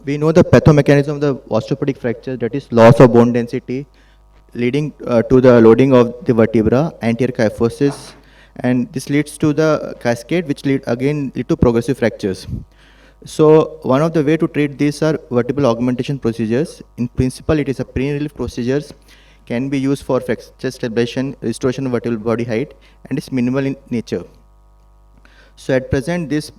We know the pathomechanism of the osteoporotic fracture, that is loss of bone density, leading to the loading of the vertebra, anterior kyphosis, and this leads to the cascade, which lead to progressive fractures. So one of the way to treat these are vertebral augmentation procedures. In principle, it is a pre-relief procedures, can be used for fracture stabilization, restoration of vertebral body height, and is minimal in nature. So at present, these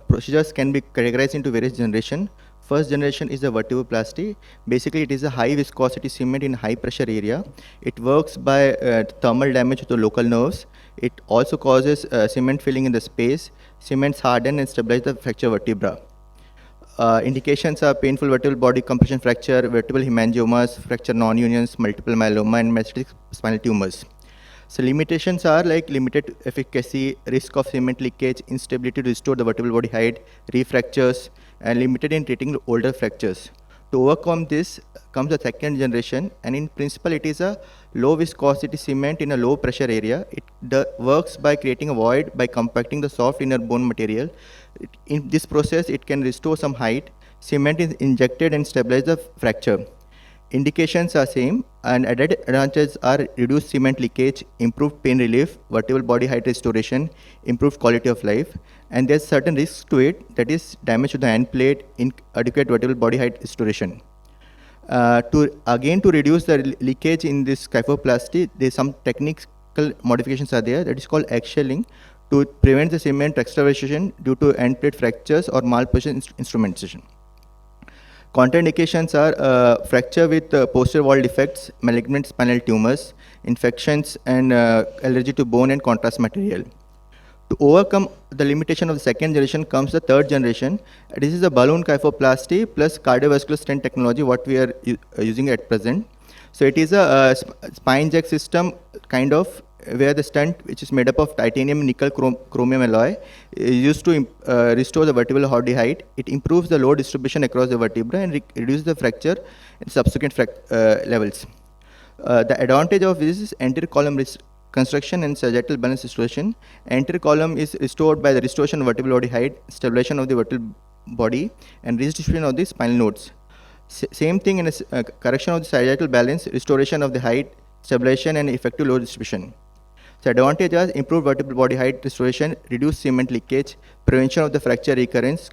procedures can be categorized into various generations. First generation is the vertebroplasty. Basically, it is a high viscosity cement in high pressure area. It works by thermal damage to the local nerves. It also causes cement filling in the space. Cements harden and stabilize the fracture vertebra. Indications are painful vertebral body compression fracture, vertebral hemangiomas, fracture non-unions, multiple myeloma, and metastatic spinal tumors. So limitations are like limited efficacy, risk of cement leakage, instability to restore the vertebral body height, refractures, and limited in treating older fractures. To overcome this comes the second generation, and in principle it is a low viscosity cement in a low pressure area. It works by creating a void by compacting the soft inner bone material. In this process, it can restore some height. Cement is injected and stabilize the fracture. Indications are same, and added advantages are reduced cement leakage, improved pain relief, vertebral body height restoration, improved quality of life, and there's certain risks to it, that is damage to the end plate, inadequate vertebral body height restoration. To reduce the leakage in this kyphoplasty, there's some technical modifications are there, that is called eggshelling, to prevent the cement extravasation due to end plate fractures or malposition instrumentation. Contraindications are fracture with posterior wall defects, malignant spinal tumors, infections, and allergy to bone and contrast material. To overcome the limitation of the second generation comes the third generation. This is the balloon kyphoplasty plus cardiovascular stent technology, what we are using at present. So it is a spine jack system, kind of, where the stent, which is made up of titanium, nickel, chromium alloy, is used to restore the vertebral body height. It improves the load distribution across the vertebra and reduces the fracture in subsequent levels. The advantage of this is anterior column construction and sagittal balance restoration. Anterior column is restored by the restoration of vertebral body height, stabilization of the vertebral body, and redistribution of the spinal nodes. Same thing in a correction of the sagittal balance, restoration of the height, stabilization, and effective load distribution. So advantages: improved vertebral body height restoration, reduced cement leakage, prevention of the fracture recurrence,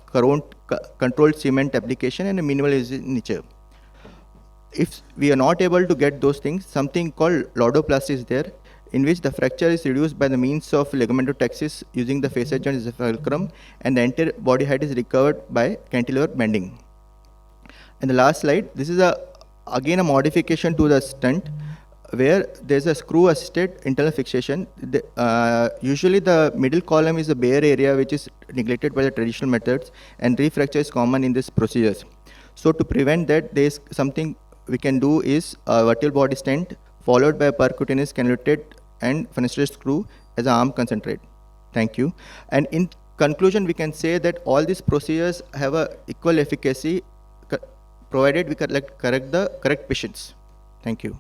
controlled cement application, and a minimal in nature. If we are not able to get those things, something called lordoplasty is there, in which the fracture is reduced by the means of ligamentotaxis using the facet joint as a fulcrum, and the entire body height is recovered by cantilever bending. And the last slide, this is again a modification to the stent, where there's a screw assisted internal fixation. Usually the middle column is a bare area which is neglected by the traditional methods, and refracture is common in these procedures. So to prevent that, there's something we can do is a vertebral body stent followed by a percutaneous cannulated and fenestrated screw as an arm concentrate. Thank you. And in conclusion, we can say that all these procedures have a equal efficacy provided we correct the correct patients. Thank you.